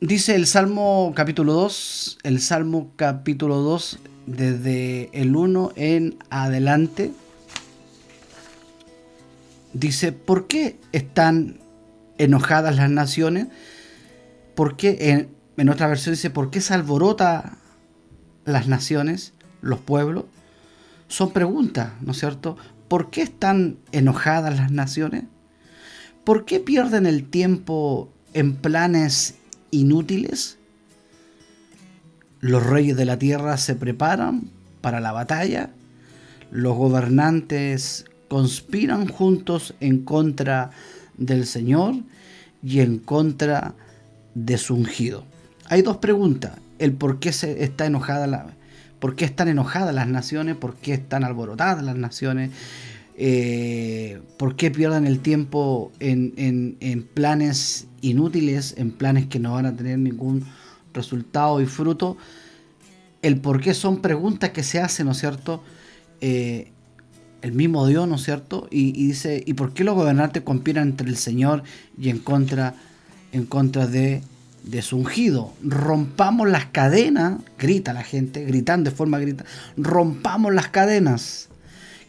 Dice el Salmo capítulo 2 desde el 1 en adelante, dice, ¿por qué están enojadas las naciones? ¿Por qué? En otra versión dice, ¿por qué se alborota las naciones, los pueblos? Son preguntas, ¿no es cierto? ¿Por qué están enojadas las naciones? ¿Por qué pierden el tiempo en planes inútiles? Los reyes de la tierra se preparan para la batalla. Los gobernantes conspiran juntos en contra del Señor y en contra de su ungido. Hay dos preguntas: el por qué por qué están enojadas las naciones, por qué están alborotadas las naciones, por qué pierden el tiempo en planes inútiles, en planes que no van a tener ningún resultado y fruto. El por qué son preguntas que se hacen, ¿no es cierto? El mismo Dios, ¿no es cierto? Y dice, ¿y por qué los gobernantes conspiran entre el Señor y en contra de su ungido? Rompamos las cadenas, grita la gente, gritando de forma grita, rompamos las cadenas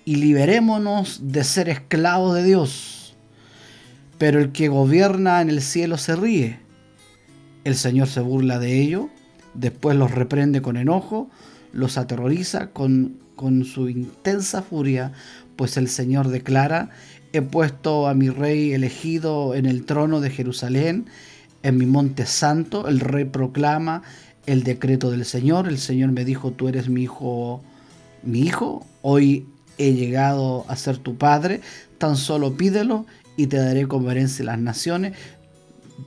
y liberémonos de ser esclavos de Dios. Pero el que gobierna en el cielo se ríe. El Señor se burla de ello, después los reprende con enojo, los aterroriza con su intensa furia, pues el Señor declara: he puesto a mi rey elegido en el trono de Jerusalén, en mi monte santo. El rey proclama el decreto del Señor. El Señor me dijo, tú eres mi hijo, hoy he llegado a ser tu padre, tan solo pídelo y te daré como herencia las naciones,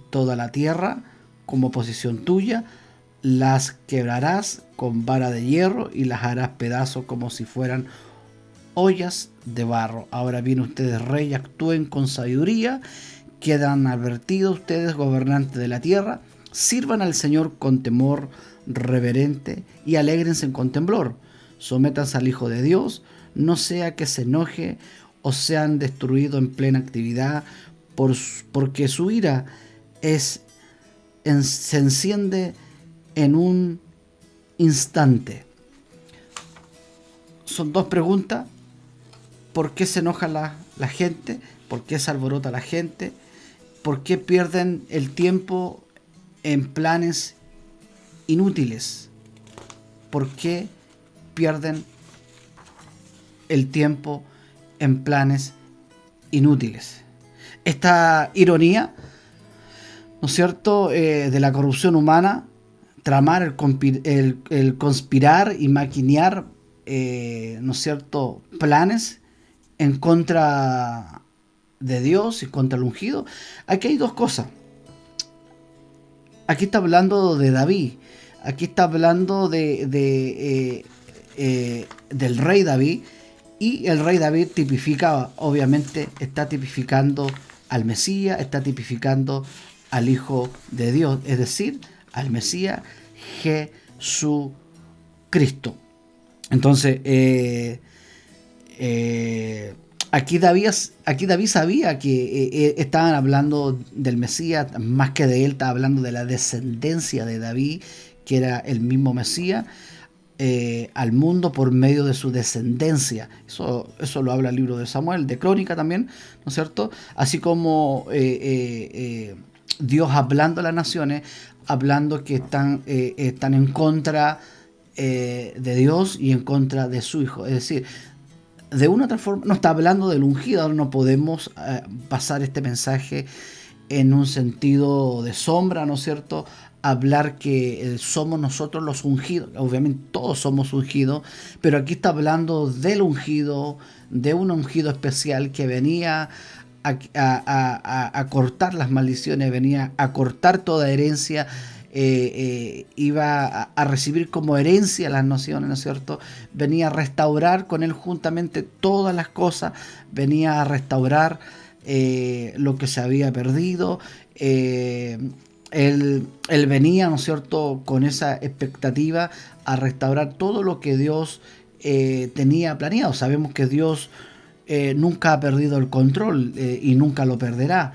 toda la tierra como posesión tuya. Las quebrarás con vara de hierro y las harás pedazos como si fueran ollas de barro. Ahora bien, ustedes, rey, actúen con sabiduría. Quedan advertidos ustedes, gobernantes de la tierra. Sirvan al Señor con temor reverente y alégrense con temblor. Sométanse al Hijo de Dios, no sea que se enoje o sean destruidos en plena actividad, porque su ira se enciende en un instante. Son dos preguntas: ¿por qué se enoja la gente? ¿Por qué se alborota la gente? ¿Por qué pierden el tiempo en planes inútiles? ¿Por qué pierden el tiempo en planes inútiles? Esta ironía, ¿no es cierto?, de la corrupción humana, tramar, el conspirar y maquinear, ¿no es cierto?, planes en contra de Dios y contra el ungido. Aquí hay dos cosas. Aquí está hablando de David. Aquí está hablando del rey David. Y el rey David tipifica, obviamente, está tipificando al Mesías, está tipificando al Hijo de Dios, es decir, al Mesías Jesucristo. Entonces, aquí David sabía que estaban hablando del Mesías, más que de él, estaba hablando de la descendencia de David, que era el mismo Mesías, al mundo por medio de su descendencia. Eso lo habla el libro de Samuel, de Crónica también, ¿no es cierto? Así como Dios hablando a las naciones, hablando que están en contra de Dios y en contra de su Hijo. Es decir, de una u otra forma no está hablando del ungido. Ahora no podemos pasar este mensaje en un sentido de sombra, ¿no es cierto? Hablar que somos nosotros los ungidos. Obviamente todos somos ungidos, pero aquí está hablando del ungido, de un ungido especial que venía a cortar las maldiciones, venía a cortar toda herencia. Iba a recibir como herencia las naciones, ¿no es cierto? Venía a restaurar con él juntamente todas las cosas, venía a restaurar lo que se había perdido. Él venía, ¿no es cierto?, con esa expectativa a restaurar todo lo que Dios tenía planeado. Sabemos que Dios nunca ha perdido el control y nunca lo perderá.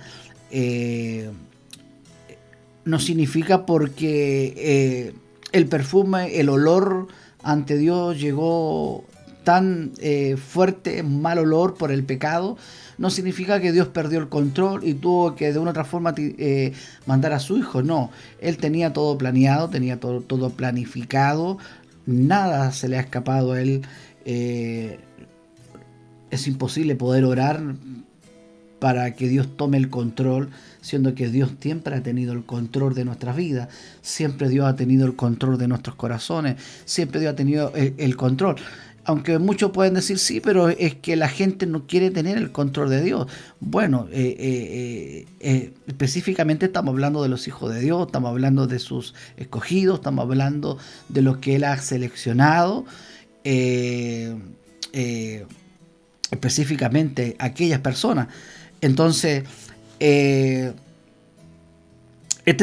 no significa porque el perfume, el olor ante Dios llegó tan fuerte, mal olor por el pecado, no significa que Dios perdió el control y tuvo que de una otra forma mandar a su hijo. No, Él tenía todo planeado, tenía todo planificado, nada se le ha escapado a Él. Es imposible poder orar para que Dios tome el control, siendo que Dios siempre ha tenido el control de nuestras vidas, siempre Dios ha tenido el control de nuestros corazones, siempre Dios ha tenido el control. Aunque muchos pueden decir, sí, pero es que la gente no quiere tener el control de Dios. Bueno, específicamente estamos hablando de los hijos de Dios, estamos hablando de sus escogidos, estamos hablando de los que Él ha seleccionado. Específicamente aquellas personas. Entonces, este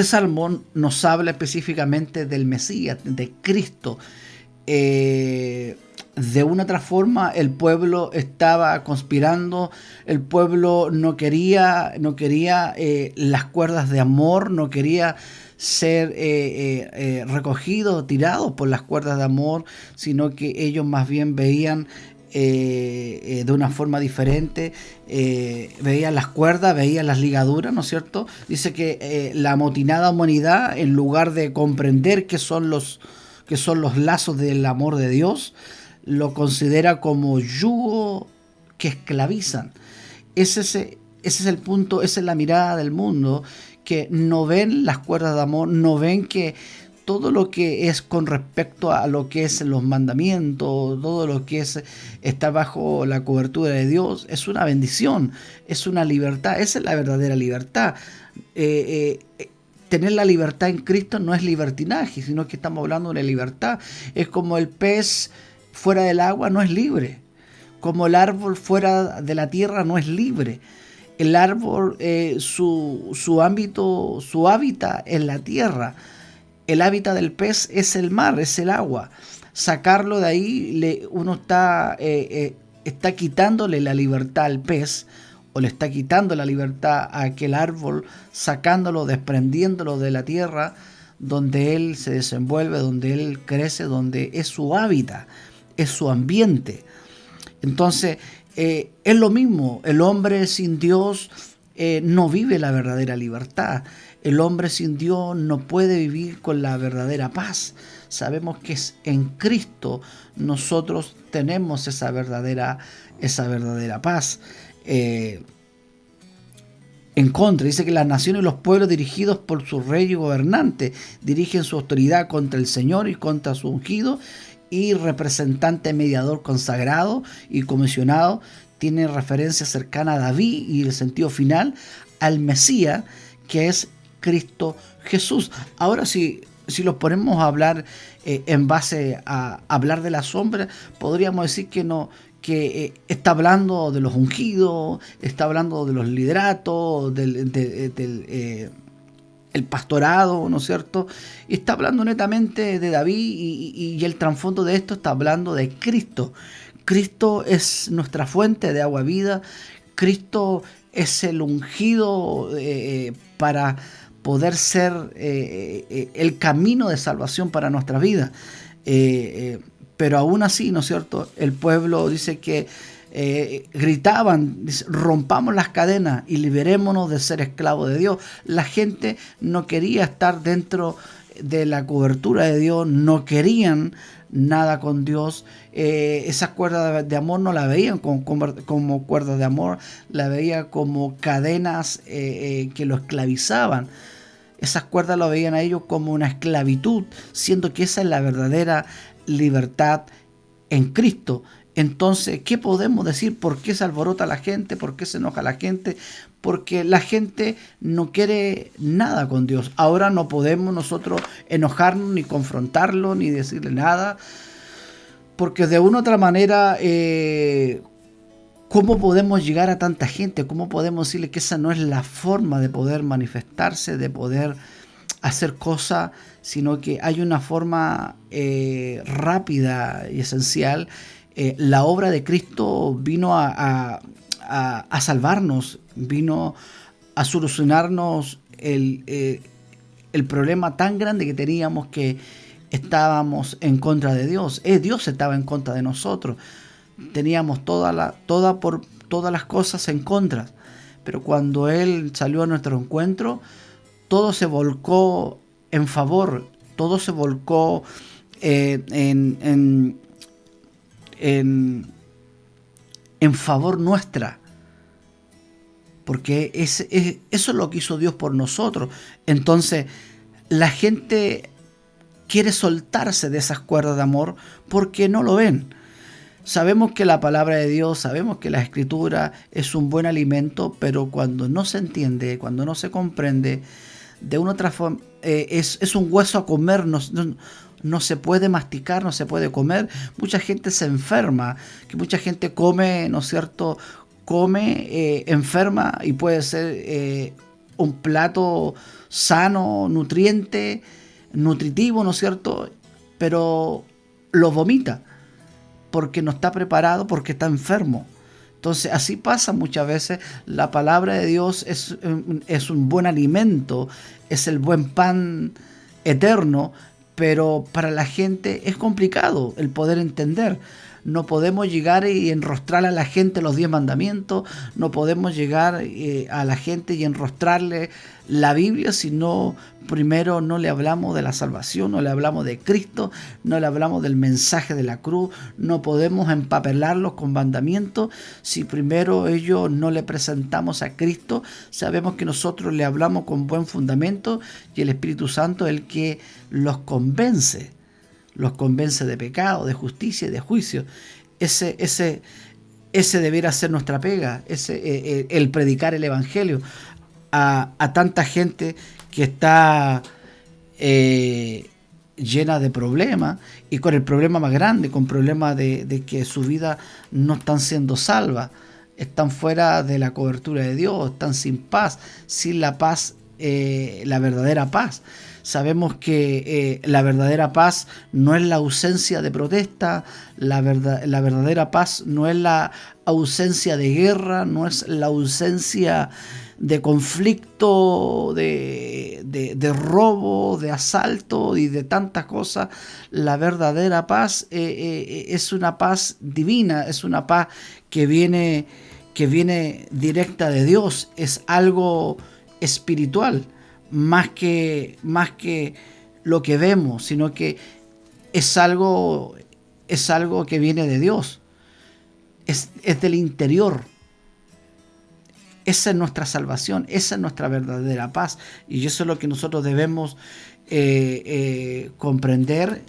salmo nos habla específicamente del Mesías, de Cristo. De una otra forma, el pueblo estaba conspirando, el pueblo no quería las cuerdas de amor, no quería ser recogidos, tirados por las cuerdas de amor, sino que ellos más bien veían de una forma diferente, veían las cuerdas, veían las ligaduras, ¿no es cierto? Dice que la amotinada humanidad, en lugar de comprender qué son los lazos del amor de Dios, lo considera como yugo que esclavizan. Ese es el punto, esa es la mirada del mundo, que no ven las cuerdas de amor, no ven que todo lo que es con respecto a lo que es los mandamientos, todo lo que es estar bajo la cobertura de Dios, es una bendición, es una libertad, esa es la verdadera libertad. Tener la libertad en Cristo no es libertinaje, sino que estamos hablando de una libertad. Es como el pez fuera del agua no es libre, como el árbol fuera de la tierra no es libre. El árbol, su ámbito, su hábitat es la tierra. El hábitat del pez es el mar, es el agua. Sacarlo de ahí, uno está quitándole la libertad al pez, o le está quitando la libertad a aquel árbol, sacándolo, desprendiéndolo de la tierra donde él se desenvuelve, donde él crece, donde es su hábitat, es su ambiente. Entonces, es lo mismo, el hombre sin Dios no vive la verdadera libertad. El hombre sin Dios no puede vivir con la verdadera paz. Sabemos que es en Cristo nosotros tenemos esa verdadera paz. En contra, dice que las naciones y los pueblos dirigidos por su rey y gobernante dirigen su autoridad contra el Señor y contra su ungido, y representante mediador consagrado y comisionado tiene referencia cercana a David y el sentido final al Mesías, que es Cristo Jesús. Ahora si los ponemos a hablar en base a hablar de la sombra, podríamos decir que está hablando de los ungidos, está hablando de los lideratos, el pastorado, ¿no es cierto? Y está hablando netamente de David y el trasfondo de esto está hablando de Cristo. Cristo es nuestra fuente de agua vida. Cristo es el ungido para poder ser el camino de salvación para nuestra vida. Pero aún así, ¿no es cierto? El pueblo dice que gritaban, dice, rompamos las cadenas y liberémonos de ser esclavos de Dios. La gente no quería estar dentro de la cobertura de Dios, no querían nada con Dios. Esas cuerdas de amor no la veían como cuerdas de amor, la veían como cadenas que lo esclavizaban. Esas cuerdas lo veían a ellos como una esclavitud, siendo que esa es la verdadera libertad en Cristo. Entonces, ¿qué podemos decir? ¿Por qué se alborota la gente? ¿Por qué se enoja la gente? Porque la gente no quiere nada con Dios. Ahora no podemos nosotros enojarnos, ni confrontarlo, ni decirle nada. Porque de una u otra manera, ¿cómo podemos llegar a tanta gente? ¿Cómo podemos decirle que esa no es la forma de poder manifestarse, de poder hacer cosas, sino que hay una forma rápida y esencial? La obra de Cristo vino a salvarnos, vino a solucionarnos el problema tan grande que teníamos, que estábamos en contra de Dios. Dios estaba en contra de nosotros. Teníamos todas las cosas en contra. Pero cuando Él salió a nuestro encuentro, todo se volcó en favor, todo se volcó en favor nuestra. Porque eso es lo que hizo Dios por nosotros. Entonces, la gente quiere soltarse de esas cuerdas de amor porque no lo ven. Sabemos que la palabra de Dios, sabemos que la Escritura es un buen alimento, pero cuando no se entiende, cuando no se comprende, de una otra forma, es un hueso a comer, no se puede masticar, no se puede comer. Mucha gente se enferma, que mucha gente come, ¿no es cierto?, come enferma, y puede ser un plato sano, nutritivo, ¿no es cierto?, pero lo vomita porque no está preparado, porque está enfermo. Entonces así pasa muchas veces. La palabra de Dios es un buen alimento, es el buen pan eterno, pero para la gente es complicado el poder entender. No podemos llegar y enrostrar a la gente los 10 mandamientos, no podemos llegar a la gente y enrostrarle la Biblia si no, primero no le hablamos de la salvación, no le hablamos de Cristo, no le hablamos del mensaje de la cruz. No podemos empapelarlos con mandamientos si primero ellos no le presentamos a Cristo. Sabemos que nosotros le hablamos con buen fundamento, y el Espíritu Santo es el que los convence de pecado, de justicia y de juicio. Ese debiera ser nuestra pega, el predicar el Evangelio a tanta gente que está llena de problemas, y con el problema más grande, con problemas de que su vida no están siendo salvas, están fuera de la cobertura de Dios, están sin paz, sin la paz, la verdadera paz. Sabemos que la verdadera paz no es la ausencia de protesta, la verdadera paz no es la ausencia de guerra, no es la ausencia de conflicto, de robo, de asalto y de tantas cosas. La verdadera paz es una paz divina, es una paz que viene directa de Dios, es algo espiritual, más que lo que vemos, sino que es algo que viene de Dios, es del interior. Esa es nuestra salvación, esa es nuestra verdadera paz, y eso es lo que nosotros debemos comprender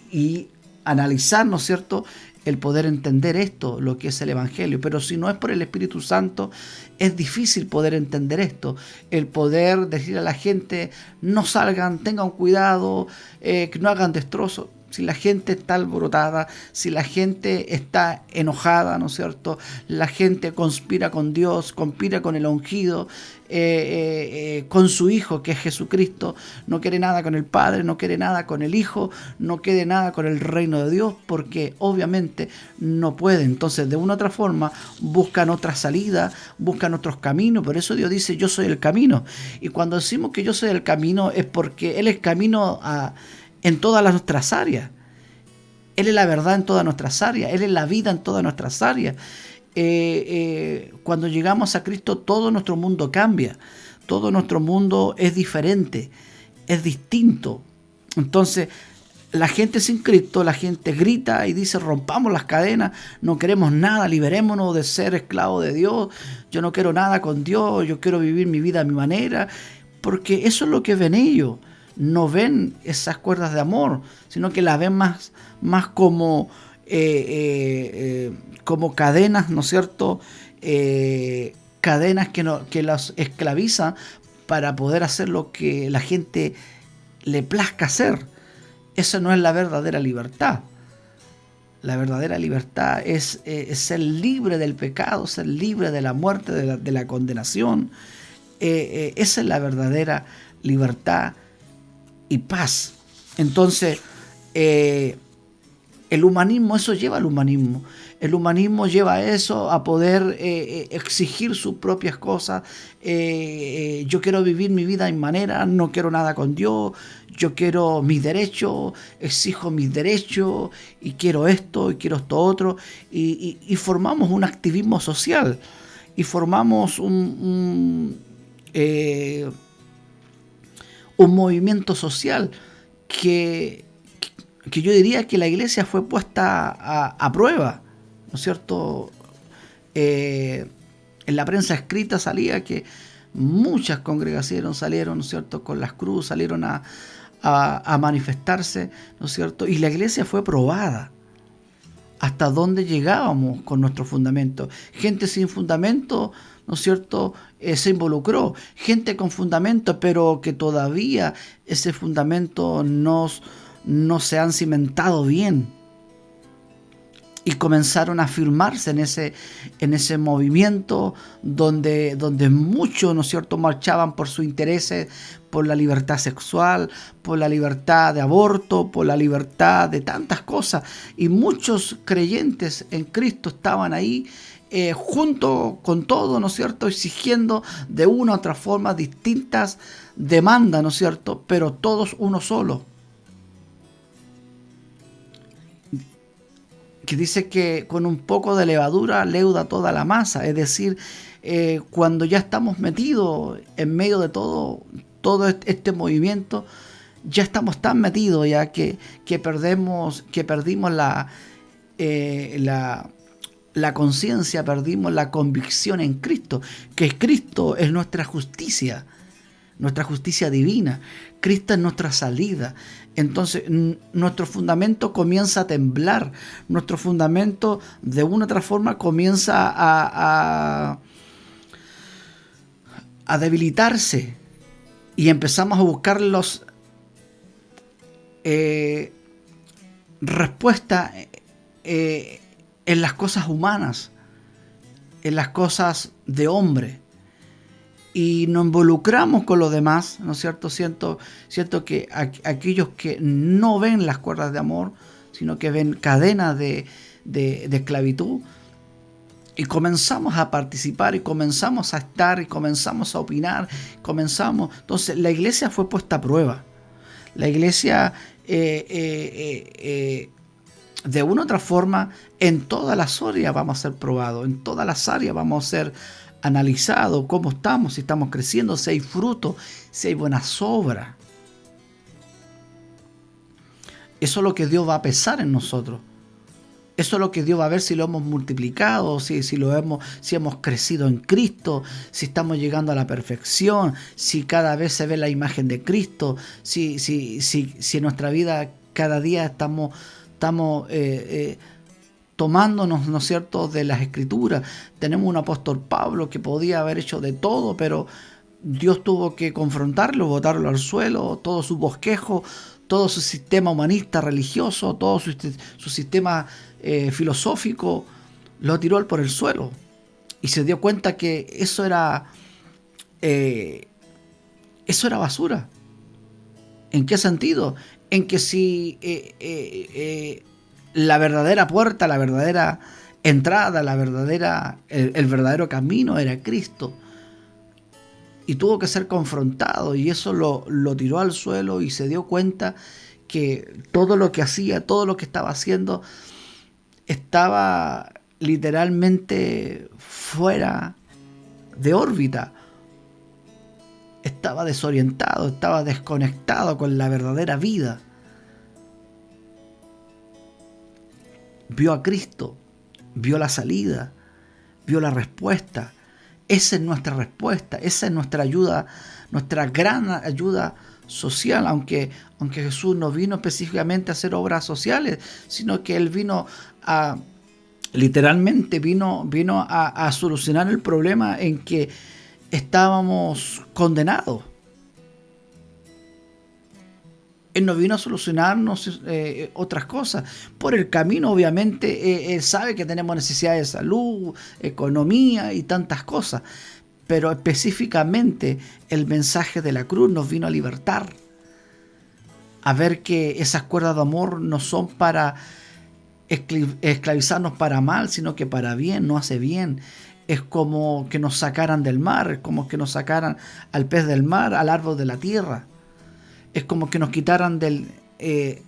y analizar, ¿no es cierto?, el poder entender esto, lo que es el Evangelio. Pero si no es por el Espíritu Santo, es difícil poder entender esto, el poder decir a la gente: no salgan, tengan cuidado, que no hagan destrozos. Si la gente está alborotada, si la gente está enojada, ¿no es cierto?, la gente conspira con Dios, conspira con el ungido, con su Hijo, que es Jesucristo, no quiere nada con el Padre, no quiere nada con el Hijo, no quiere nada con el reino de Dios, porque obviamente no puede. Entonces, de una u otra forma, buscan otra salida, buscan otros caminos. Por eso Dios dice: yo soy el camino. Y cuando decimos que yo soy el camino, es porque Él es camino en todas nuestras áreas. Él es la verdad en todas nuestras áreas. Él es la vida en todas nuestras áreas. Cuando llegamos a Cristo, todo nuestro mundo cambia. Todo nuestro mundo es diferente, es distinto. Entonces, la gente sin Cristo, la gente grita y dice: rompamos las cadenas, no queremos nada, liberémonos de ser esclavos de Dios. Yo no quiero nada con Dios, yo quiero vivir mi vida a mi manera. Porque eso es lo que ven ellos. No ven esas cuerdas de amor, sino que las ven más como cadenas, ¿no es cierto?, cadenas que las esclavizan para poder hacer lo que la gente le plazca hacer. Esa no es la verdadera libertad. La verdadera libertad es ser libre del pecado, ser libre de la muerte, de la condenación. Esa es la verdadera libertad y paz. Entonces, El humanismo, eso lleva al humanismo. El humanismo lleva a eso, a poder exigir sus propias cosas. Yo quiero vivir mi vida en manera, no quiero nada con Dios, yo quiero mis derechos, exijo mis derechos, y quiero esto otro. Y formamos un activismo social, y formamos un movimiento social que yo diría que la iglesia fue puesta a prueba, ¿no es cierto? En la prensa escrita salía que muchas congregaciones salieron, ¿no es cierto?, con las cruces, salieron a manifestarse, ¿no es cierto? Y la iglesia fue probada. ¿Hasta dónde llegábamos con nuestro fundamento? Gente sin fundamento, ¿no es cierto?, se involucró. Gente con fundamento, pero que todavía ese fundamento no se han cimentado bien, y comenzaron a afirmarse en ese movimiento donde muchos, ¿no es cierto?, marchaban por sus intereses, por la libertad sexual, por la libertad de aborto, por la libertad de tantas cosas, y muchos creyentes en Cristo estaban ahí junto con todo, ¿no es cierto?, exigiendo de una u otra forma distintas demandas, ¿no es cierto?, pero todos uno solo, que dice que con un poco de levadura leuda toda la masa. Es decir, cuando ya estamos metidos en medio de todo este movimiento, ya estamos tan metidos ya que perdimos la conciencia, perdimos la convicción en Cristo, que Cristo es nuestra justicia divina. Cristo es nuestra salida. Entonces nuestro fundamento comienza a temblar, nuestro fundamento de una u otra forma comienza a debilitarse, y empezamos a buscar respuestas en las cosas humanas, en las cosas de hombre, y nos involucramos con los demás, ¿no es cierto? Siento que aquellos que no ven las cuerdas de amor, sino que ven cadenas de esclavitud, y comenzamos a participar, y comenzamos a estar, y comenzamos a opinar, Entonces la iglesia fue puesta a prueba. La iglesia, de una u otra forma, en todas las áreas vamos a ser probados, en todas las áreas vamos a ser analizado cómo estamos, si estamos creciendo, si hay fruto, si hay buenas obras. Eso es lo que Dios va a pesar en nosotros. Eso es lo que Dios va a ver si lo hemos multiplicado, si hemos crecido en Cristo, si estamos llegando a la perfección, si cada vez se ve la imagen de Cristo, si en nuestra vida cada día estamos tomándonos, ¿no es cierto?, de las Escrituras. Tenemos un apóstol Pablo que podía haber hecho de todo, pero Dios tuvo que confrontarlo, botarlo al suelo, todo su bosquejo, todo su sistema humanista religioso, todo su sistema filosófico, lo tiró por el suelo, y se dio cuenta que eso era basura. ¿En qué sentido? En que si la verdadera puerta, la verdadera entrada, el verdadero camino era Cristo, y tuvo que ser confrontado, y eso lo tiró al suelo, y se dio cuenta que todo lo que hacía, todo lo que estaba haciendo, estaba literalmente fuera de órbita. Estaba desorientado, estaba desconectado con la verdadera vida. Vio a Cristo, vio la salida, vio la respuesta. Esa es nuestra respuesta, esa es nuestra ayuda, nuestra gran ayuda social, aunque Jesús no vino específicamente a hacer obras sociales, sino que Él vino literalmente a solucionar el problema en que estábamos condenados. Él no vino a solucionarnos otras cosas. Por el camino, obviamente, Él sabe que tenemos necesidades de salud, economía y tantas cosas. Pero específicamente el mensaje de la cruz nos vino a libertar. A ver que esas cuerdas de amor no son para esclavizarnos para mal, sino que para bien, no hace bien. Es como que nos sacaran del mar, es como que nos sacaran al pez del mar, al árbol de la tierra. Es como que nos quitaran de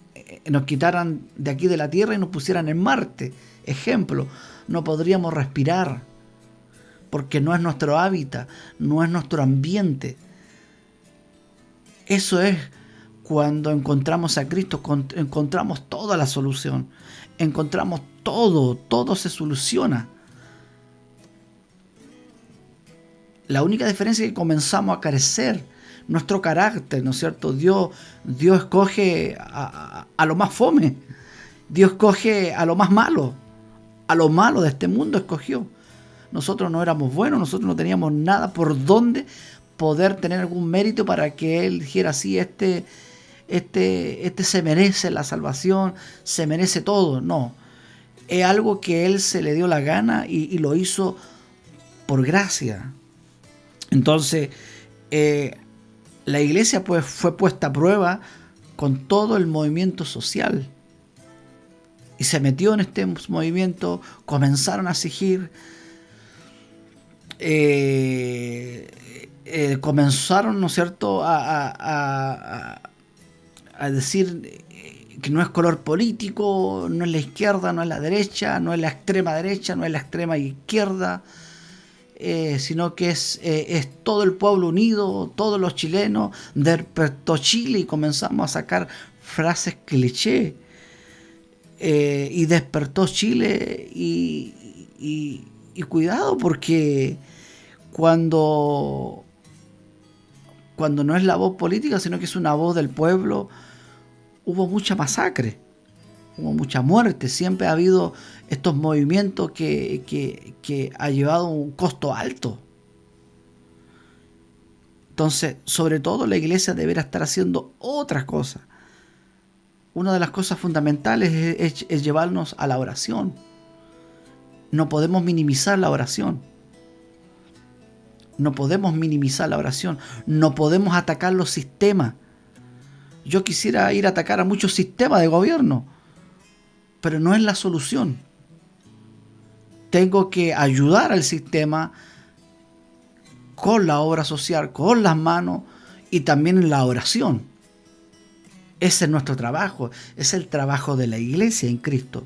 aquí de la tierra y nos pusieran en Marte. Ejemplo, no podríamos respirar porque no es nuestro hábitat, no es nuestro ambiente. Eso es cuando encontramos a Cristo, encontramos toda la solución, encontramos todo se soluciona. La única diferencia es que comenzamos a carecer nuestro carácter, ¿no es cierto? Dios escoge a lo más fome, Dios escoge a lo más malo, a lo malo de este mundo escogió. Nosotros no éramos buenos, nosotros no teníamos nada por donde poder tener algún mérito para que Él dijera así, este se merece la salvación, se merece todo. No, es algo que Él se le dio la gana y lo hizo por gracia. Entonces, la iglesia pues fue puesta a prueba con todo el movimiento social. Y se metió en este movimiento, comenzaron a exigir, comenzaron, ¿no es cierto?, a decir que no es color político, no es la izquierda, no es la derecha, no es la extrema derecha, no es la extrema izquierda, sino que es todo el pueblo unido, todos los chilenos, despertó Chile, y comenzamos a sacar frases cliché, y despertó Chile, y cuidado, porque cuando no es la voz política, sino que es una voz del pueblo, hubo mucha masacre, hubo mucha muerte. Siempre ha habido estos movimientos que ha llevado un costo alto. Entonces, sobre todo, la iglesia deberá estar haciendo otras cosas. Una de las cosas fundamentales es llevarnos a la oración. No podemos minimizar la oración. No podemos minimizar la oración. No podemos atacar los sistemas. Yo quisiera ir a atacar a muchos sistemas de gobierno, pero no es la solución. Tengo que ayudar al sistema con la obra social, con las manos, y también en la oración. Ese es nuestro trabajo, es el trabajo de la iglesia en Cristo.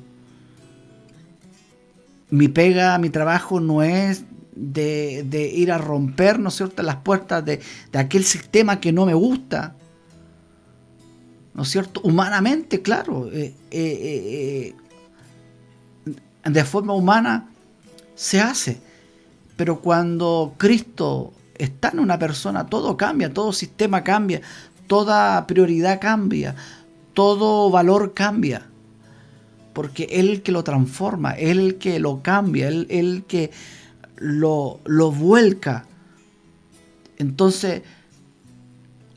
Mi trabajo no es de ir a romper, ¿no es cierto?, las puertas de aquel sistema que no me gusta, ¿no es cierto? Humanamente, claro, de forma humana se hace, pero cuando Cristo está en una persona, todo cambia, todo sistema cambia, toda prioridad cambia, todo valor cambia, porque Él el que lo transforma, Él el que lo cambia, Él el que lo vuelca. Entonces,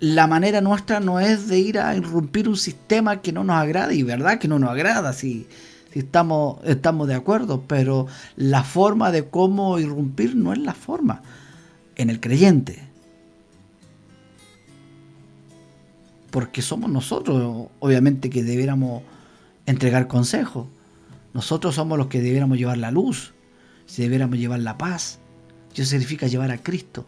la manera nuestra no es de ir a irrumpir un sistema que no nos agrada, y verdad que no nos agrada, si estamos de acuerdo, pero la forma de cómo irrumpir no es la forma en el creyente, porque somos nosotros, obviamente, que debiéramos entregar consejos. Nosotros somos los que debiéramos llevar la luz, si debiéramos llevar la paz. Eso significa llevar a Cristo.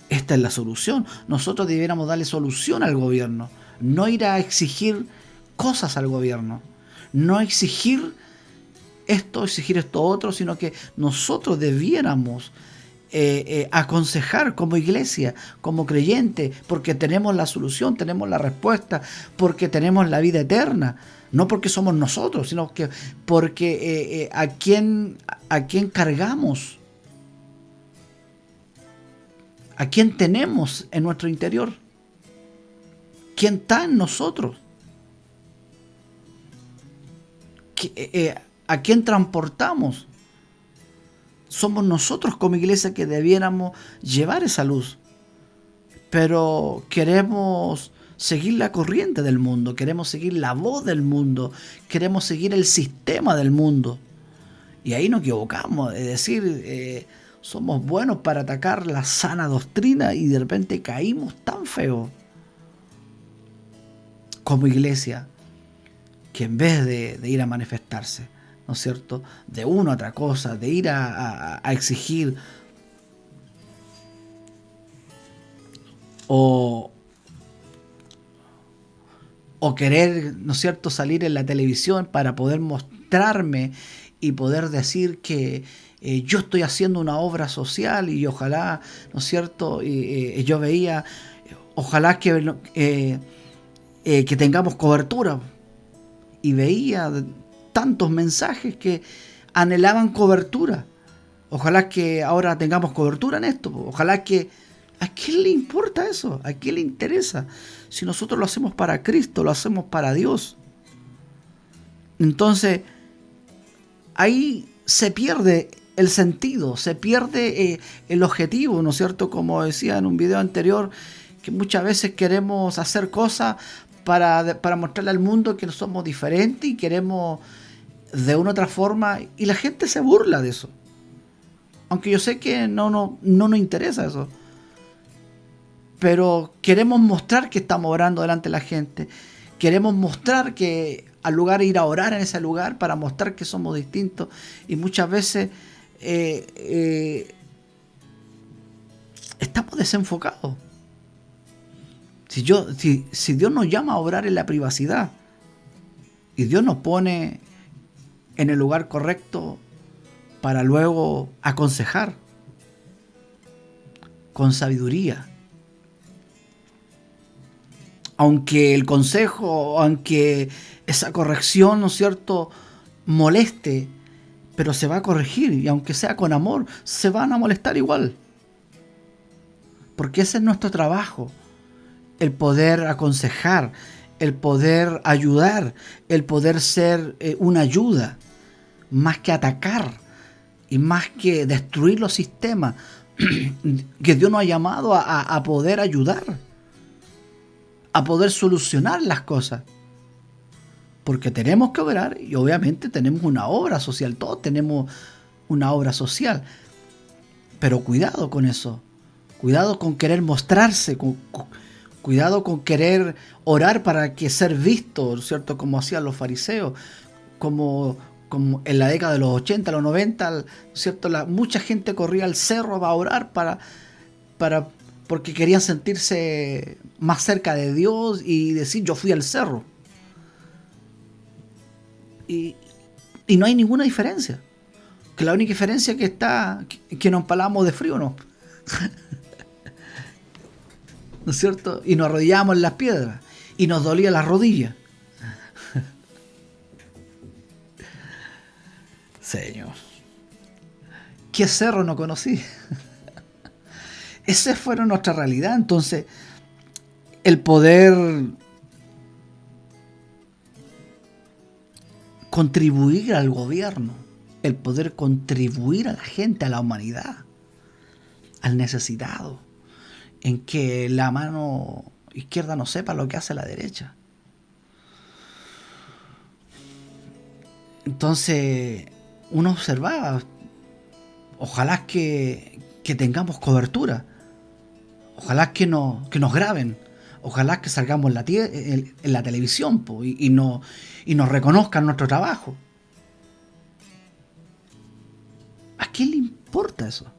Esta es la solución. Nosotros debiéramos darle solución al gobierno, no ir a exigir cosas al gobierno, no exigir esto otro, sino que nosotros debiéramos aconsejar como iglesia, como creyente, porque tenemos la solución, tenemos la respuesta, porque tenemos la vida eterna, no porque somos nosotros, sino que porque a quién cargamos, a quién tenemos en nuestro interior, quién está en nosotros, a quién transportamos. Somos nosotros como iglesia que debiéramos llevar esa luz, pero queremos seguir la corriente del mundo, queremos seguir la voz del mundo, queremos seguir el sistema del mundo, y ahí nos equivocamos. Es decir, somos buenos para atacar la sana doctrina y de repente caímos tan feo como iglesia. que en vez de ir a manifestarse, ¿no es cierto?, de una u otra cosa, de ir a exigir o querer, ¿no es cierto?, salir en la televisión para poder mostrarme y poder decir que yo estoy haciendo una obra social y ojalá, ¿no es cierto?, yo veía, ojalá que tengamos cobertura, y veía tantos mensajes que anhelaban cobertura. Ojalá que ahora tengamos cobertura en esto. Ojalá que... ¿A quién le importa eso? ¿A quién le interesa? Si nosotros lo hacemos para Cristo, lo hacemos para Dios. Entonces, ahí se pierde el sentido, se pierde el objetivo, ¿no es cierto? Como decía en un video anterior, que muchas veces queremos hacer cosas para mostrarle al mundo que no somos diferentes y queremos de una u otra forma, y la gente se burla de eso. Aunque yo sé que no nos interesa eso. Pero queremos mostrar que estamos orando delante de la gente. Queremos mostrar que al lugar de ir a orar en ese lugar para mostrar que somos distintos. Y muchas veces estamos desenfocados. Si Dios nos llama a orar en la privacidad y Dios nos pone en el lugar correcto para luego aconsejar con sabiduría, aunque el consejo, aunque esa corrección, ¿no es cierto?, moleste, pero se va a corregir, y aunque sea con amor, se van a molestar igual. Porque ese es nuestro trabajo, el poder aconsejar, el poder ayudar, el poder ser una ayuda, más que atacar y más que destruir los sistemas que Dios nos ha llamado a poder ayudar, a poder solucionar las cosas. Porque tenemos que obrar y obviamente tenemos una obra social, todos tenemos una obra social. Pero cuidado con eso, cuidado con querer mostrarse, cuidado con querer orar para que ser visto, ¿cierto? Como hacían los fariseos, como en la década de los 80, los 90, ¿cierto? Mucha gente corría al cerro a orar porque querían sentirse más cerca de Dios y decir yo fui al cerro. Y no hay ninguna diferencia. Que la única diferencia que está que nos empalamos de frío, ¿no? ¿No es cierto? Y nos arrodillamos en las piedras y nos dolía las rodillas. Señor, ¿qué cerro no conocí? Esa fue nuestra realidad. Entonces, el poder contribuir al gobierno, el poder contribuir a la gente, a la humanidad, al necesitado, en que la mano izquierda no sepa lo que hace la derecha. Entonces, uno observaba, ojalá que tengamos cobertura, ojalá que nos graben, ojalá que salgamos en la televisión y nos reconozcan nuestro trabajo. ¿A quién le importa eso?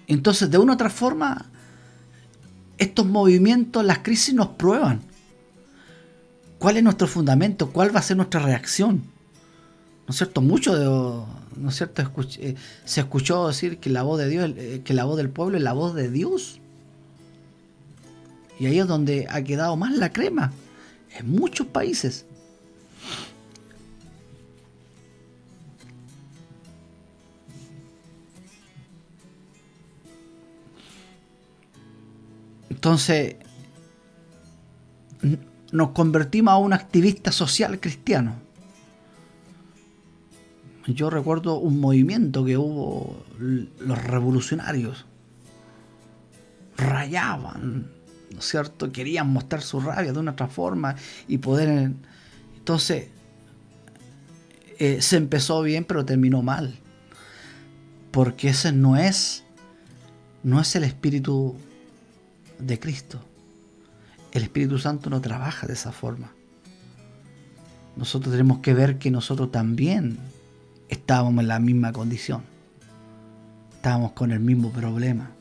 Entonces, de una u otra forma, estos movimientos, las crisis nos prueban. ¿Cuál es nuestro fundamento? ¿Cuál va a ser nuestra reacción? ¿No es cierto? ¿No es cierto? Se escuchó decir que la voz de Dios, que la voz del pueblo es la voz de Dios. Y ahí es donde ha quedado más la crema. En muchos países. Entonces, nos convertimos a un activista social cristiano. Yo recuerdo un movimiento que hubo, los revolucionarios rayaban, ¿no es cierto? Querían mostrar su rabia de una otra forma y poder... Entonces, se empezó bien, pero terminó mal. Porque ese no es el espíritu de Cristo. El Espíritu Santo no trabaja de esa forma. Nosotros tenemos que ver que nosotros también estábamos en la misma condición. Estábamos con el mismo problema.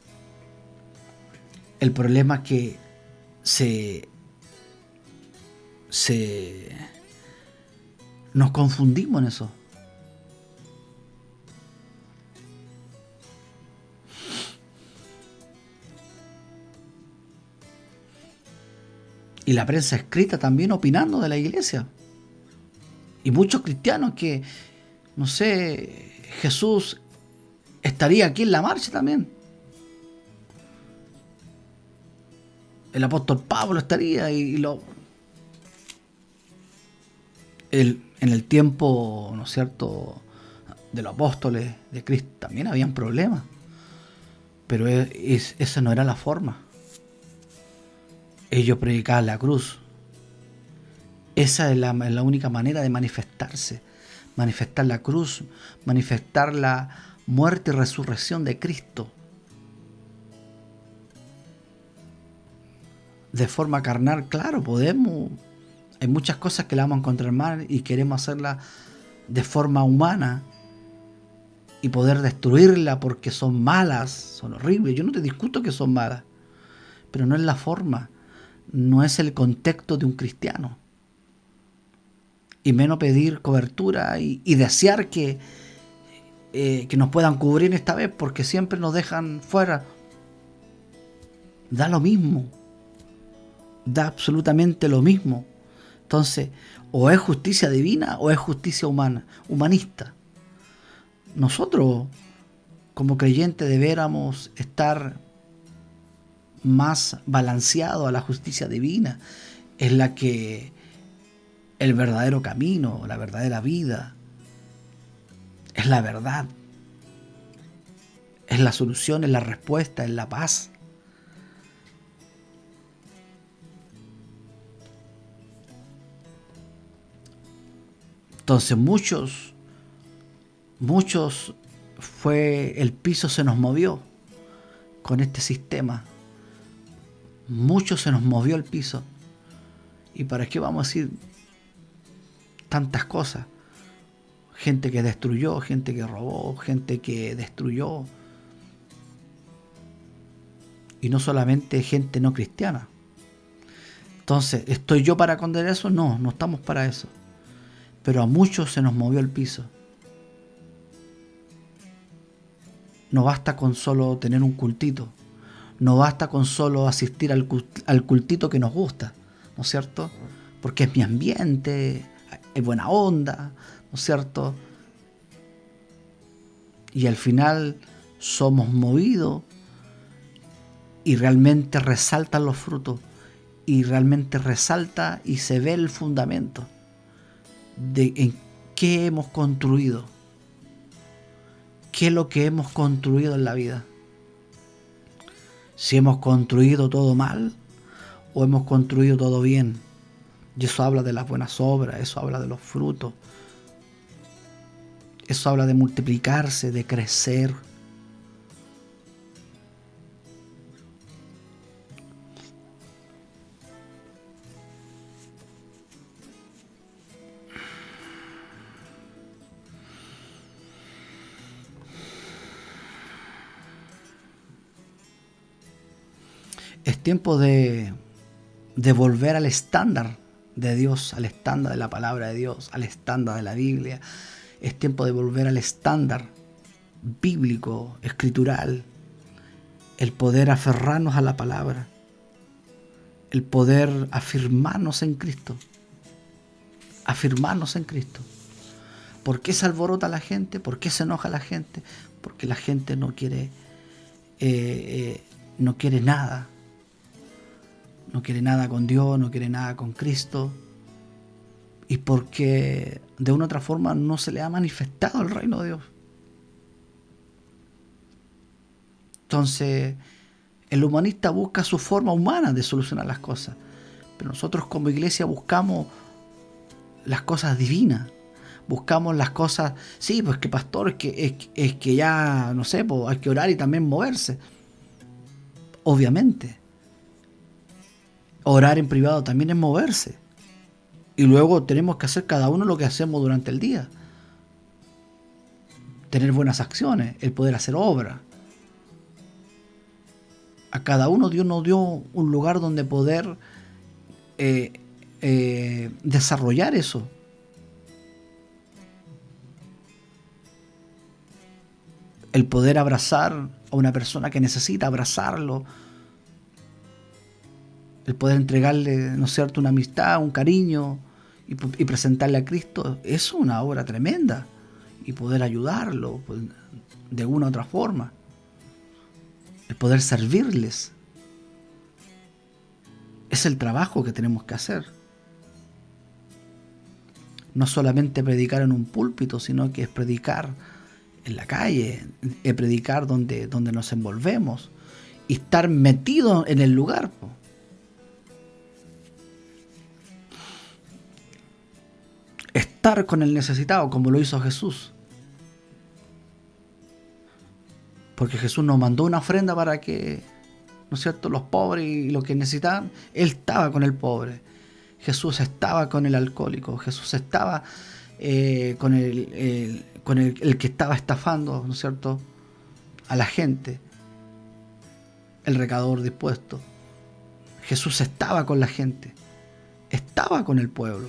El problema es que nos confundimos en eso. Y la prensa escrita también opinando de la iglesia. Y muchos cristianos que, no sé, Jesús estaría aquí en la marcha también. El apóstol Pablo estaría en el tiempo, ¿no es cierto?, de los apóstoles de Cristo también habían problemas. Pero esa no era la forma. Ellos predicaban la cruz. Esa es la única manera de manifestarse. Manifestar la cruz, manifestar la muerte y resurrección de Cristo. De forma carnal, claro, podemos. Hay muchas cosas que la vamos a encontrar mal y queremos hacerla de forma humana y poder destruirla porque son malas, son horribles. Yo no te discuto que son malas, pero no es la forma, no es el contexto de un cristiano. Y menos pedir cobertura y desear que nos puedan cubrir esta vez porque siempre nos dejan fuera. Da lo mismo. Da absolutamente lo mismo. Entonces, o es justicia divina o es justicia humana, humanista. Nosotros, como creyentes, deberíamos estar más balanceados a la justicia divina. Es la que el verdadero camino, la verdadera vida, es la verdad, es la solución, es la respuesta, es la paz. Entonces muchos el piso se nos movió con este sistema. Muchos se nos movió el piso. ¿Y para qué vamos a decir tantas cosas? Gente que destruyó, gente que robó, gente que destruyó. Y no solamente gente no cristiana. Entonces, ¿estoy yo para condenar eso? No, no estamos para eso. Pero a muchos se nos movió el piso. No basta con solo tener un cultito. No basta con solo asistir al cultito que nos gusta, ¿no es cierto? Porque es mi ambiente, es buena onda, ¿no es cierto? Y al final somos movidos y realmente resaltan los frutos. Y realmente resalta y se ve el fundamento de en qué hemos construido. ¿Qué es lo que hemos construido en la vida? Si hemos construido todo mal o hemos construido todo bien. Y eso habla de las buenas obras, eso habla de los frutos. Eso habla de multiplicarse, de crecer. Es tiempo de volver al estándar de Dios, al estándar de la palabra de Dios, al estándar de la Biblia. Es tiempo de volver al estándar bíblico, escritural. El poder aferrarnos a la palabra. El poder afirmarnos en Cristo. Afirmarnos en Cristo. ¿Por qué se alborota la gente? ¿Por qué se enoja la gente? Porque la gente no quiere nada. No quiere nada con Dios, no quiere nada con Cristo. Y porque de una u otra forma no se le ha manifestado el reino de Dios. Entonces, el humanista busca su forma humana de solucionar las cosas. Pero nosotros como iglesia buscamos las cosas divinas. Buscamos las cosas, sí, pues que pastor, es que ya, no sé, pues hay que orar y también moverse. Obviamente. Orar en privado también es moverse. Y luego tenemos que hacer cada uno lo que hacemos durante el día. Tener buenas acciones, el poder hacer obra. A cada uno Dios nos dio un lugar donde poder desarrollar eso. El poder abrazar a una persona que necesita abrazarlo. El poder entregarle, ¿no es cierto?, una amistad, un cariño y presentarle a Cristo. Es una obra tremenda. Y poder ayudarlo pues, de una u otra forma. El poder servirles. Es el trabajo que tenemos que hacer. No solamente predicar en un púlpito, sino que es predicar en la calle, es predicar donde nos envolvemos y estar metido en el lugar. Estar con el necesitado, como lo hizo Jesús. Porque Jesús nos mandó una ofrenda para que, ¿no es cierto?, los pobres y los que necesitaban, Él estaba con el pobre. Jesús estaba con el alcohólico. Jesús estaba con el que estaba estafando, ¿no es cierto?, a la gente. El recaudador dispuesto. Jesús estaba con la gente. Estaba con el pueblo.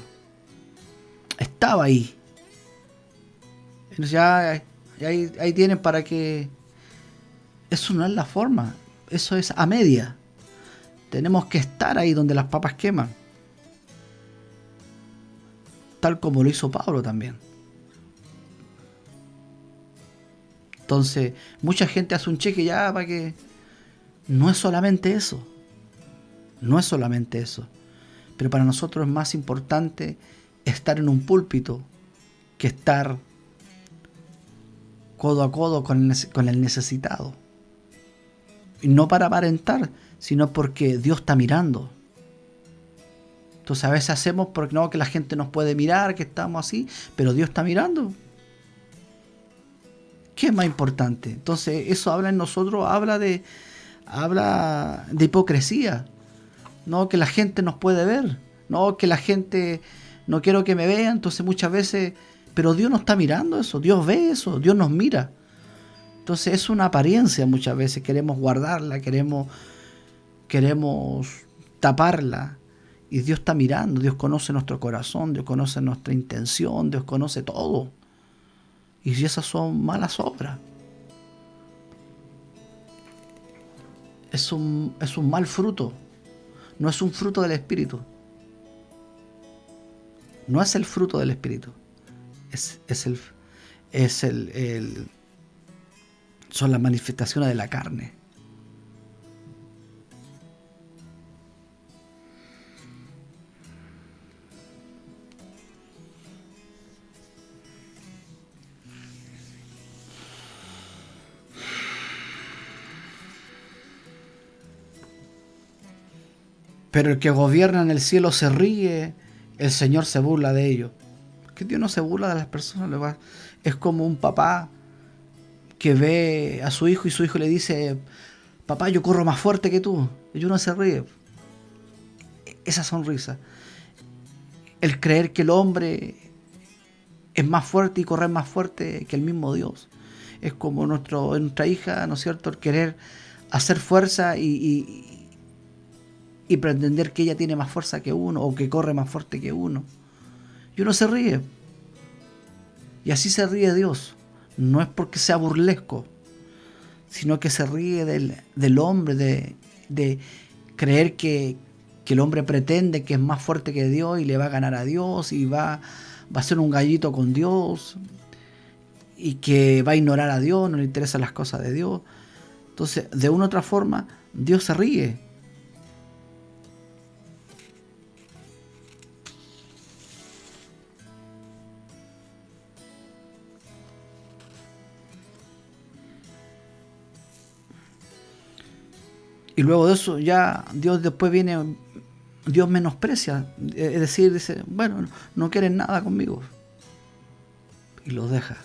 Estaba ahí. Entonces ya ahí tienen para que... Eso no es la forma. Eso es a media. Tenemos que estar ahí donde las papas queman. Tal como lo hizo Pablo también. Entonces, mucha gente hace un cheque ya para que... No es solamente eso. No es solamente eso. Pero para nosotros es más importante estar en un púlpito que estar codo a codo con el necesitado. Y no para aparentar, sino porque Dios está mirando. Entonces a veces hacemos porque no, que la gente nos puede mirar, que estamos así, pero Dios está mirando. ¿Qué es más importante? Entonces eso habla en nosotros, habla de hipocresía. No, que la gente nos puede ver. No, que la gente no quiero que me vea. Entonces muchas veces, pero Dios no está mirando eso. Dios ve eso. Dios nos mira. Entonces es una apariencia muchas veces. Queremos guardarla, queremos taparla. Y Dios está mirando. Dios conoce nuestro corazón. Dios conoce nuestra intención. Dios conoce todo. Y si esas son malas obras, es un mal fruto. No es un fruto del Espíritu. No es el fruto del Espíritu. Son las manifestaciones de la carne. Pero el que gobierna en el cielo se ríe, el Señor se burla de ellos. Que Dios no se burla de las personas. Es como un papá que ve a su hijo y su hijo le dice: papá, yo corro más fuerte que tú. Y uno se ríe. Esa sonrisa. El creer que el hombre es más fuerte y correr más fuerte que el mismo Dios. Es como nuestra hija, ¿no es cierto?, el querer hacer fuerza y pretender que ella tiene más fuerza que uno o que corre más fuerte que uno. Y uno se ríe. Y así se ríe Dios. No es porque sea burlesco, sino que se ríe del hombre, de creer que el hombre pretende que es más fuerte que Dios y le va a ganar a Dios y va a ser un gallito con Dios y que va a ignorar a Dios, no le interesan las cosas de Dios. Entonces, de una u otra forma, Dios se ríe. Y luego de eso ya Dios después viene, Dios menosprecia, es decir, dice, bueno, no quieren nada conmigo. Y los deja.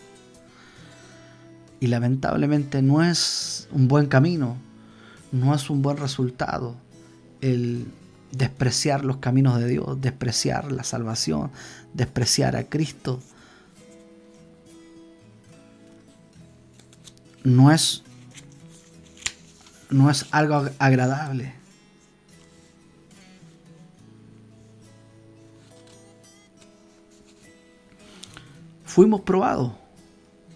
Y lamentablemente no es un buen camino, no es un buen resultado el despreciar los caminos de Dios, despreciar la salvación, despreciar a Cristo, no es algo agradable. Fuimos probados,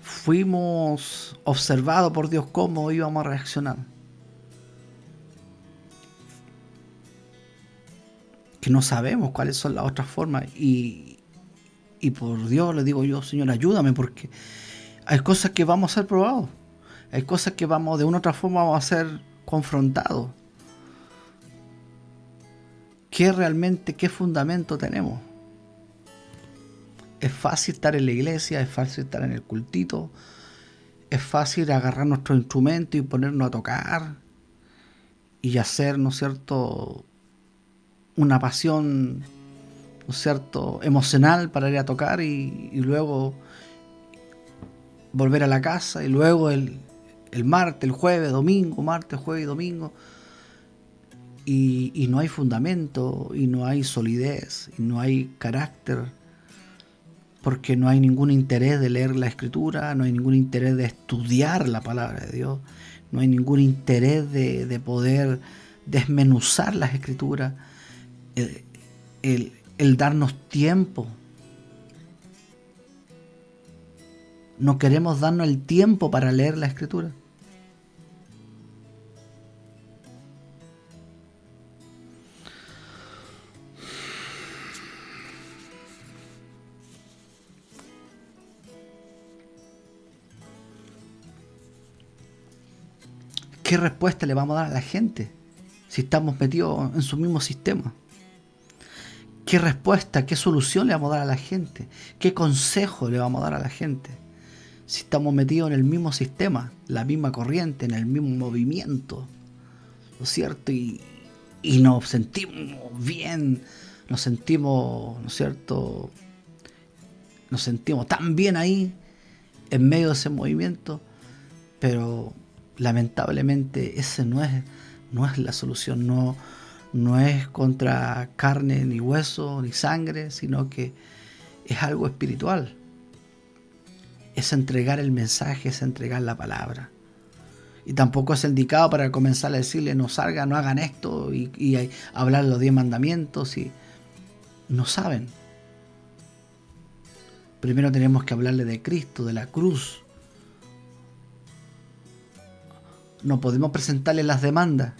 fuimos observados por Dios cómo íbamos a reaccionar. Que no sabemos cuáles son las otras formas y por Dios le digo yo, Señor, ayúdame, porque hay cosas que vamos a ser probados, hay cosas que vamos de una u otra forma vamos a ser confrontados. ¿Qué fundamento tenemos? Es fácil estar en la iglesia, es fácil estar en el cultito, es fácil agarrar nuestro instrumento y ponernos a tocar y hacer, ¿no es cierto?, una pasión, ¿no es cierto?, emocional para ir a tocar y luego volver a la casa y luego el martes, el jueves, domingo, martes, jueves y domingo y no hay fundamento y no hay solidez y no hay carácter, porque no hay ningún interés de leer la Escritura, no hay ningún interés de estudiar la palabra de Dios, no hay ningún interés de poder desmenuzar las Escrituras, el darnos tiempo. No queremos darnos el tiempo para leer la Escritura. ¿Qué respuesta le vamos a dar a la gente si estamos metidos en su mismo sistema? ¿Qué respuesta, qué solución le vamos a dar a la gente? ¿Qué consejo le vamos a dar a la gente? Si estamos metidos en el mismo sistema, la misma corriente, en el mismo movimiento, ¿no es cierto? Y nos sentimos bien, nos sentimos, ¿no es cierto?, nos sentimos tan bien ahí, en medio de ese movimiento, pero lamentablemente ese no es la solución, no es contra carne ni hueso ni sangre, sino que es algo espiritual. Es entregar el mensaje, es entregar la palabra. Y tampoco es indicado para comenzar a decirle no salgan, no hagan esto y hablar los 10 mandamientos y no saben. Primero tenemos que hablarle de Cristo, de la cruz. No podemos presentarle las demandas,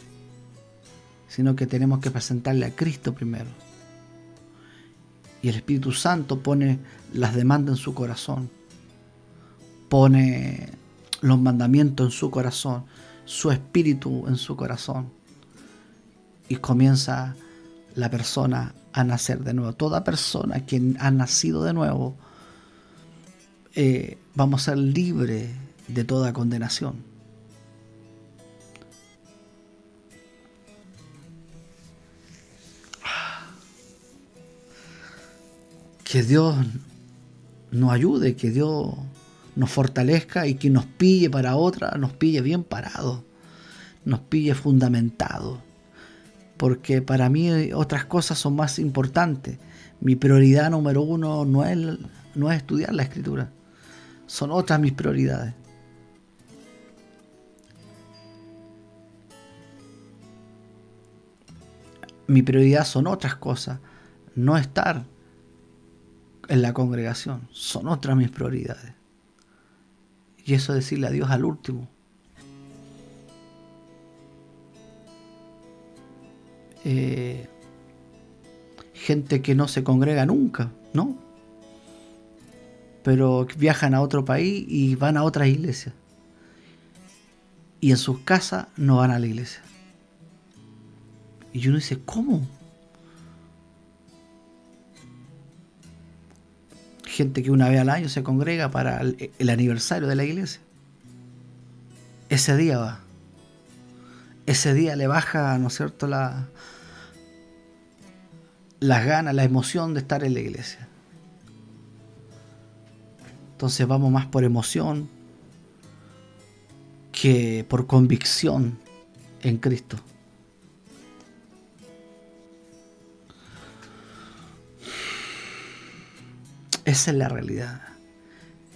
sino que tenemos que presentarle a Cristo primero. Y el Espíritu Santo pone las demandas en su corazón, pone los mandamientos en su corazón, su espíritu en su corazón, y comienza la persona a nacer de nuevo. Toda persona que ha nacido de nuevo, vamos a ser libres de toda condenación. Que Dios nos ayude, que Dios nos fortalezca y que nos pille para otra, nos pille bien parados, nos pille fundamentados. Porque para mí otras cosas son más importantes. Mi prioridad número uno no es estudiar la Escritura. Son otras mis prioridades. Mi prioridad son otras cosas. No estar en la congregación. Son otras mis prioridades. Y eso es decirle adiós al último. Gente que no se congrega nunca, ¿no? Pero viajan a otro país y van a otras iglesias. Y en sus casas no van a la iglesia. Y uno dice, ¿cómo? Gente que una vez al año se congrega para el aniversario de la iglesia. Ese día va. Ese día le baja, ¿no es cierto?, las ganas, la emoción de estar en la iglesia. Entonces vamos más por emoción que por convicción en Cristo. Esa es la realidad.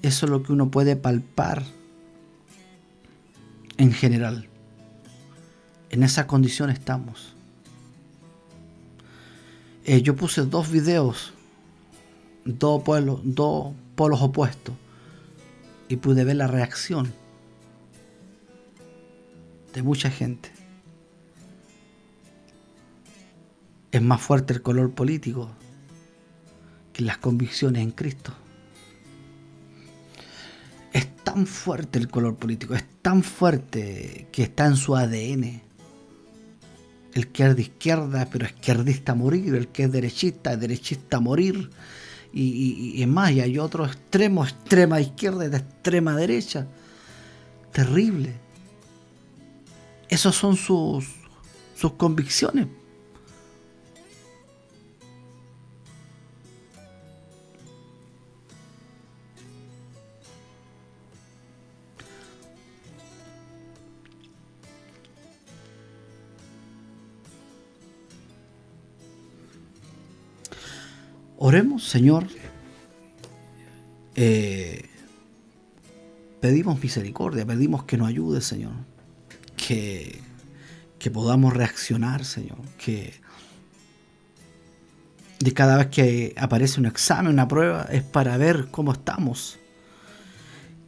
Eso es lo que uno puede palpar en general. En esa condición estamos. Yo puse 2 videos, 2 polos opuestos, y pude ver la reacción de mucha gente. Es más fuerte el color político que las convicciones en Cristo. Es tan fuerte el color político, es tan fuerte que está en su ADN. El que es de izquierda, pero izquierdista a morir. El que es derechista a morir. Y es más, y hay otro extremo, extrema izquierda y de extrema derecha. Terrible. Esas son sus convicciones. Oremos, Señor. Pedimos misericordia, pedimos que nos ayude, Señor. Que podamos reaccionar, Señor. Que de cada vez que aparece un examen, una prueba, es para ver cómo estamos.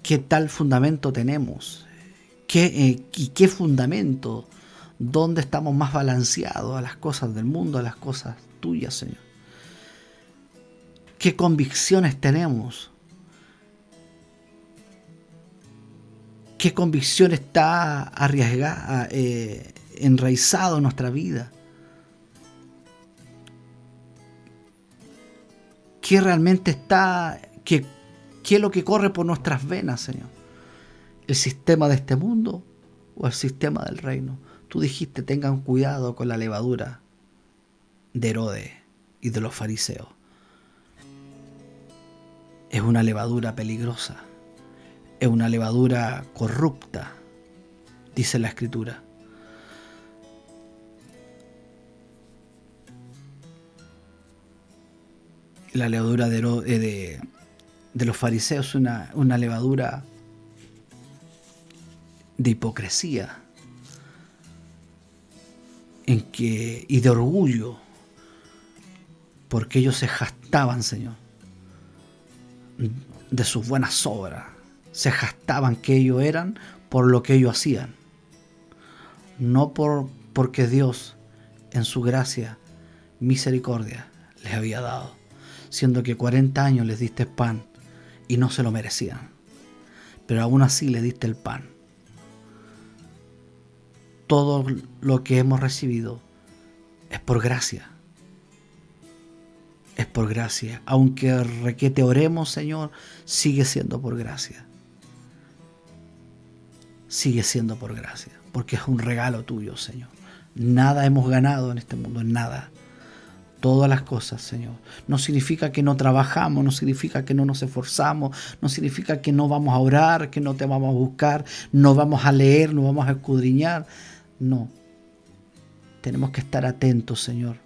¿Qué tal fundamento tenemos? ¿Qué fundamento? ¿Dónde estamos más balanceados a las cosas del mundo, a las cosas tuyas, Señor? ¿Qué convicciones tenemos? ¿Qué convicción está arriesgada, enraizado en nuestra vida? ¿Qué realmente está, qué es lo que corre por nuestras venas, Señor? ¿El sistema de este mundo o el sistema del reino? Tú dijiste, tengan cuidado con la levadura de Herodes y de los fariseos. Es una levadura peligrosa, es una levadura corrupta, dice la Escritura. La levadura de los fariseos es una levadura de hipocresía y de orgullo, porque ellos se jactaban, Señor, de sus buenas obras. Se jactaban que ellos eran por lo que ellos hacían, no porque Dios en su gracia, misericordia les había dado, siendo que 40 años les diste pan y no se lo merecían, pero aún así les diste el pan. Todo lo que hemos recibido es por gracia. Es por gracia. Aunque requete oremos, Señor, sigue siendo por gracia. Sigue siendo por gracia. Porque es un regalo tuyo, Señor. Nada hemos ganado en este mundo, nada. Todas las cosas, Señor. No significa que no trabajamos, no significa que no nos esforzamos, no significa que no vamos a orar, que no te vamos a buscar, no vamos a leer, no vamos a escudriñar. No. Tenemos que estar atentos, Señor,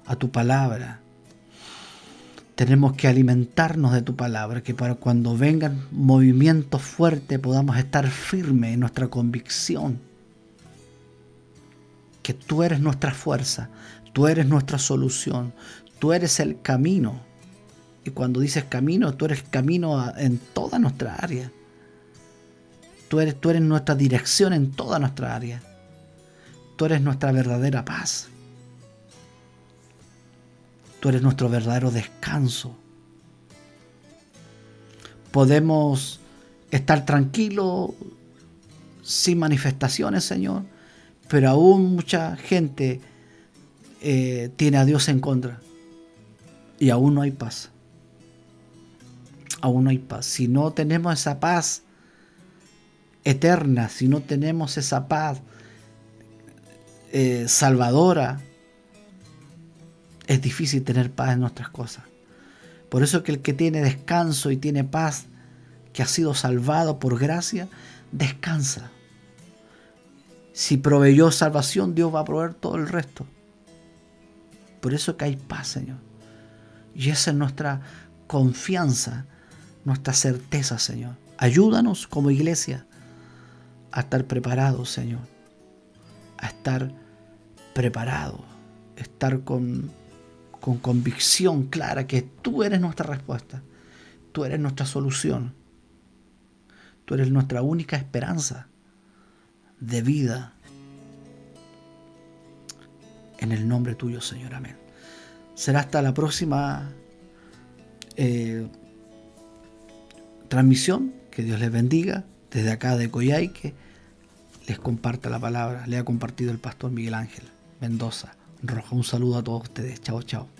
a tu palabra. Tenemos que alimentarnos de tu palabra, que para cuando vengan movimientos fuertes podamos estar firmes en nuestra convicción. Que tú eres nuestra fuerza, tú eres nuestra solución, tú eres el camino. Y cuando dices camino, tú eres camino en toda nuestra área. Tú eres nuestra dirección en toda nuestra área. Tú eres nuestra verdadera paz. Tú eres nuestro verdadero descanso. Podemos estar tranquilos sin manifestaciones, Señor, pero aún mucha gente tiene a Dios en contra y aún no hay paz. Aún no hay paz. Si no tenemos esa paz eterna, si no tenemos esa paz salvadora, es difícil tener paz en nuestras cosas. Por eso que el que tiene descanso y tiene paz, que ha sido salvado por gracia, descansa. Si proveyó salvación, Dios va a proveer todo el resto. Por eso que hay paz, Señor. Y esa es nuestra confianza, nuestra certeza, Señor. Ayúdanos como iglesia a estar preparados, Señor. A estar preparados. Estar con convicción clara que tú eres nuestra respuesta. Tú eres nuestra solución. Tú eres nuestra única esperanza de vida. En el nombre tuyo, Señor. Amén. Será hasta la próxima transmisión. Que Dios les bendiga. Desde acá de Coyhaique les comparta la palabra. Le ha compartido el pastor Miguel Ángel Mendoza Roja. Un saludo a todos ustedes. Chao, chao.